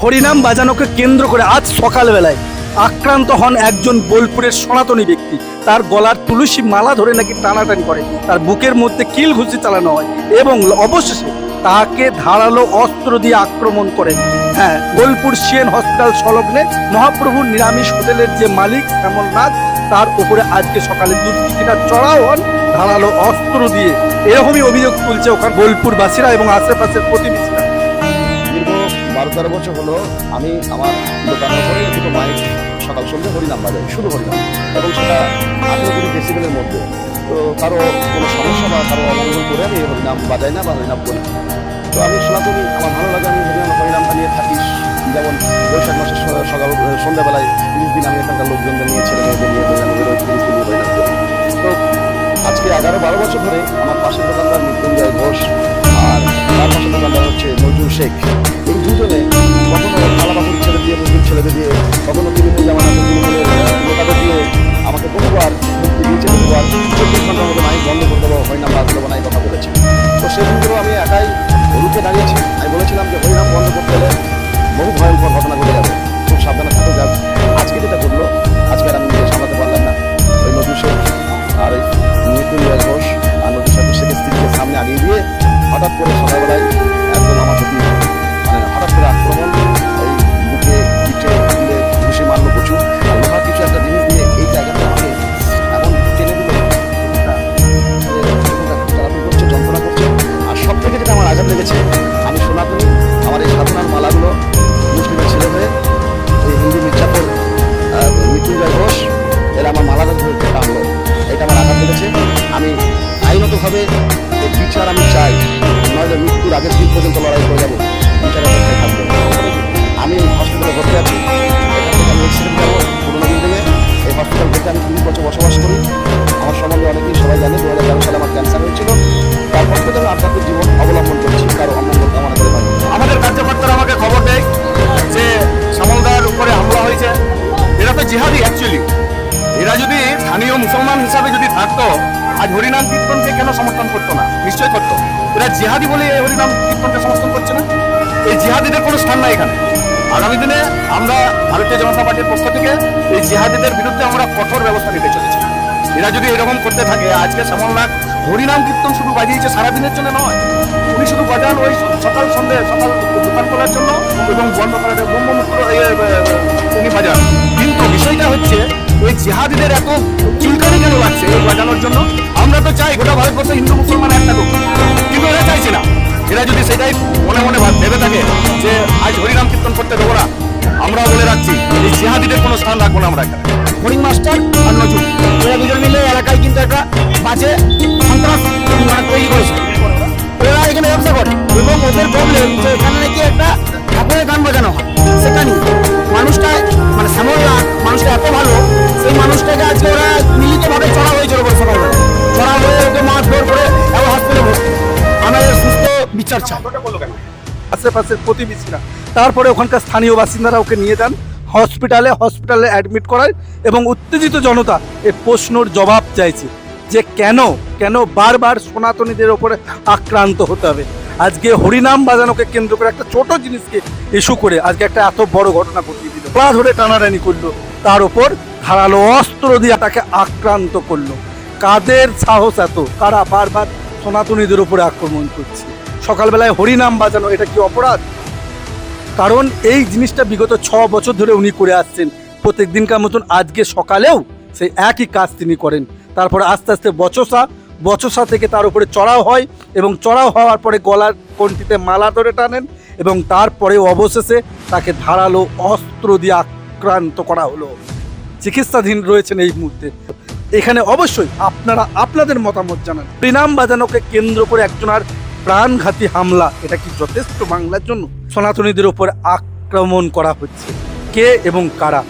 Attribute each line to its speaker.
Speaker 1: হরিনাম বাজানোকে কেন্দ্র করে আজ সকালবেলায় আক্রান্ত হন একজন বোলপুরের সনাতনী ব্যক্তি। তার গলার তুলসী মালা ধরে নাকি টানাটানি করে, তার বুকের মধ্যে কিল ঘুষি চালানো হয় এবং অবশেষে তাকে ধারালো অস্ত্র দিয়ে আক্রমণ করেন। হ্যাঁ, বোলপুর সিএন হসপিটাল সংলগ্নে মহাপ্রভুর নিরামিষ হোটেলের যে মালিক শ্যামলনাথ, তার উপরে আজকে সকালে দুষ্কৃতীরা চড়াও হন ধারালো অস্ত্র দিয়ে। এরকমই অভিযোগ তুলছে ওখানে বোলপুরবাসীরা এবং আশেপাশের প্রতিবেশীরা।
Speaker 2: দীর্ঘ 12-13 বছর হলো আমি আমার দোকানের উপরে দুটো মাইক সকাল সন্ধ্যে হরিনাম বাজাই, শুধু হরিনাম, এবং সেটা 18-20 ডেসিবেলের মধ্যে। তো কারো কোনো সমস্যা বা কারো অমঙ্গল করে আমি হরিনাম বাজাই না বা হরিনাম করি। তো আমি সনাতনী, আমার ভালো লাগে, আমি হরিনামটা নিয়ে থাকি। যেমন বৈশাখ মাসের সকাল সন্ধ্যাবেলায় 30 দিন আমি এখানকার লোকজনদের নিয়ে, ছেলে মেয়েদের নিয়ে হরিনাম বেরোই, 30 দিন হরিনাম করি। তো আজকে 11-12 বছর ধরে আমার পাশের দোকানদার মৃত্যুঞ্জয় ঘোষ আর তার পাশের দোকানদার হচ্ছে নজরুল শেখ, এই দুজনে কখনো আলাপাপুর ছেলে দিয়ে, নজরুল ছেলেদের দিয়ে, কখনো তৃণমূল জামানাতে তৃণমূলের নেতাদের দিয়ে আমাকে বহুবার মুক্তি দিয়েছে, বহুবার 24 ঘন্টার মতো মাইক বন্ধ করে দেবো, হরিনাম বাদ দেবো না, এই কথা বলেছে। তো সেদিনগুলো আমি একাই রুখে দাঁড়িয়েছি। আমি বলেছিলাম যে হরিনাম বন্ধ করতে হলে বহু ভয়ঙ্কর ঘটনা ঘটে যাবে, খুব সাবধানে থাকা যাবে। আজকে যেটা ঘটলো, আজকে আর আমি নিজে সামলাতে পারলাম না। ওই নজরুল শেখ আর ওই মৃত্যুঞ্জয় ঘোষ আর নজরুল শেখের স্ত্রীকে সামনে আগিয়ে দিয়ে হঠাৎ করে সকালবেলায় একদম আমার প্রতি হঠাৎ করে আক্রমণ, এই বুকে পিঠে দিলে ঘুষি মারলো প্রচুর, আর লোহার কিছু একটা জিনিস দিয়ে এই জায়গাটা আমাকে এমন টেনে দিল, করছে, যন্ত্রণা করছে। আর সব থেকে যেটা আমার আঘাত লেগেছে, আমি সনাতনী, আমার এই সাধনার মালাগুলো মুসলিমের ছেলে হয়ে এই হিন্দু মির্জাপুর মৃত্যুঞ্জয় ঘোষ এরা আমার মালাটা ধরে টানলো, এটা আমার আঘাত লেগেছে। আমি আইনতভাবে বিচার আমি চাই, নইলে মৃত্যুর আগের দিন পর্যন্ত লড়াই করে যাবো, বিচারের পক্ষে থাকবো। আমি হসপিটালে ভর্তি আছি, এখান থেকে আমি এক্সিডেন্ট যাবো পুরোনো বিল্ডিংয়ে। এই হসপিটাল থেকে আমি 3 বছর বসবাস করি। আমার সম্বন্ধে অনেকেই সবাই জানে, 2011 সালে আমার ক্যান্সার হয়েছিল। তারপর থেকে আমি আধ্যাত্মিক জীবন অবলম্বন করছি, কারো অমঙ্গল কামনা করে পারি।
Speaker 3: আমাদের কার্যকর্তারা আমাকে খবর দেয় যে শ্যামলদার উপরে হামলা হয়েছে। এরা তো জিহাদি অ্যাকচুয়ালি। এরা যদি স্থানীয় মুসলমান হিসাবে যদি থাকতো, আজ হরিনাম কীর্তনকে কেন সমর্থন করতো না? নিশ্চয় করতো। এরা জিহাদি বলে এই হরিনাম কীর্তনকে সমর্থন করছে না। এই জিহাদিদের কোনো স্থান নাই এখানে। আগামী দিনে আমরা ভারতীয় জনতা পার্টির পক্ষ থেকে এই জিহাদিদের বিরুদ্ধে আমরা কঠোর ব্যবস্থা নিতে চলেছি। এরা যদি এরকম করতে থাকে, আজকে শ্যামলনাথ হরিনাম কীর্তন শুধু বাজিয়েছে সারাদিনের জন্য নয়, উনি শুধু বাজান ওই সকাল দোকান খোলার জন্য এবং বন্ধ করার ব্রহ্মমূত্র উনি বাজান। কিন্তু বিষয়টা হচ্ছে ওই জিহাদিদের এত চুলকানি কেন লাগছে এই বাজানোর জন্য? আমরা তো চাই গোটা ভারতবর্ষে হিন্দু মুসলমান একটা লোক, কিন্তু এরা চাইছে না। এরা যদি সেটাই মনে মনে ভেবে থাকে যে আজ হরিনাম কীর্তন করতে দেবো না, আমরাও বলে রাখছি এই জিহাদিদের কোনো স্থান রাখবো না আমরা এখানে।
Speaker 4: হরিং মাস্টার আর নজরুল এরা দুজন মিলে এলাকায় কিন্তু একটা বাজে সন্ত্রাস তৈরি করেছে। ওরা এখানে ব্যবসা করে এবং ওদের প্রবলেম যে এখানে নাকি একটা ঠাকুরের গান বাজানো হয়, সেটা নিয়ে মানুষটা মানে শ্যামলনাথ মানুষটা এত ভালো, সেই মানুষটাকে আজকে ওরা মিলিতভাবে চড়া হয়েছিল সকালবেলা, চড়া হয়ে ওকে মারধর করে এবং হসপিটালে ভর্তি। আমরা সুস্থ বিচার চাই।
Speaker 1: আশেপাশের প্রতিবেশীরা, তারপরে ওখানকার স্থানীয় বাসিন্দারা ওকে নিয়ে যান হসপিটালে অ্যাডমিট করায় এবং উত্তেজিত জনতা এই প্রশ্নর জবাব চাইছে যে কেন বারবার সনাতনীদের ওপরে আক্রান্ত হতে হবে। আজকে হরিনাম বাজানোকে কেন্দ্র করে একটা ছোট জিনিসকে ইস্যু করে আজকে একটা এত বড় ঘটনা ঘটিয়ে দিল, পা ধরে টানাটানি করলো, তার ওপর ধারালো অস্ত্র দিয়ে তাকে আক্রান্ত করলো। কাদের সাহস এত, কারা বারবার সনাতনীদের উপরে আক্রমণ করছে? সকালবেলায় হরিনাম বাজানো এটা কি অপরাধ? কারণ এই জিনিসটা বিগত 6 বছর ধরে উনি করে আসছেন। প্রত্যেক দিনকার মতন আজকে সকালেও সেই একই কাজ তিনি করেন। তারপরে আস্তে আস্তে বচসা থেকে তার উপরে চড়াও হয় এবং চড়াও হওয়ার পরে গলার কণ্ঠিতে মালা ধরে টানেন এবং তারপরে অবশেষে তাকে ধারালো অস্ত্র দিয়ে আক্রান্ত করা হলো। চিকিৎসাধীন রয়েছেন এই মুহূর্তে। এখানে অবশ্যই আপনারা আপনাদের মতামত জানান। হরিনাম বাজানোকে কেন্দ্র করে একজনের প্রাণঘাতী হামলা, এটা কি যথেষ্ট বাংলার জন্য? সনাতনীদের উপর আক্রমণ করা হচ্ছে কে এবং কারা?